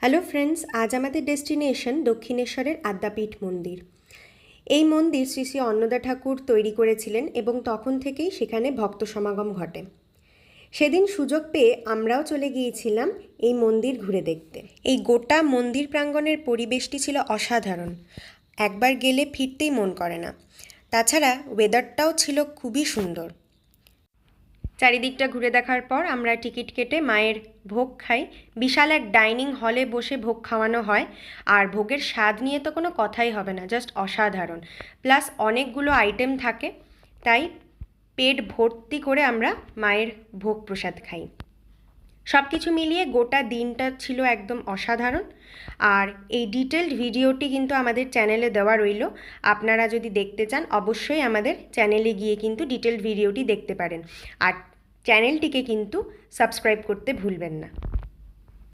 Hello friends, আজ আমাদের destination দক্ষিণেশ্বরের আদ্যাপীঠ মন্দির। এই মন্দির শ্রী শ্রী অন্নদা ঠাকুর তৈরি করেছিলেন এবং তখন থেকেই সেখানে ভক্ত সমাগম ঘটে। সেদিন সুযোগ পেয়ে আমরাও চলে গিয়েছিলাম এই মন্দির ঘুরে দেখতে। এই গোটা মন্দির প্রাঙ্গণের পরিবেশটি ছিল অসাধারণ, একবার গেলে ফিরতেই মন করে না। তাছাড়া ওয়েদারটাও ছিল খুবই সুন্দর। চারিদিকটা ঘুরে দেখার পর আমরা টিকিট কেটে মায়ের ভোগ খাই। বিশাল এক ডাইনিং হলে বসে ভোগ খাওয়ানো হয়, আর ভোগের স্বাদ নিয়ে তো কোনো কথাই হবে না, জাস্ট অসাধারণ। প্লাস অনেকগুলো আইটেম থাকে, তাই পেট ভর্তি করে আমরা মায়ের ভোগ প্রসাদ খাই। সব কিছু মিলিয়ে গোটা দিনটা ছিল একদম অসাধারণ। আর এই ডিটেলড ভিডিওটি কিন্তু আমাদের চ্যানেলে দেওয়া রইল। আপনারা যদি দেখতে চান অবশ্যই আমাদের চ্যানেলে গিয়ে কিন্তু ডিটেলড ভিডিওটি দেখতে পারেন। আর চ্যানেলটিকে কিন্তু সাবস্ক্রাইব করতে ভুলবেন না।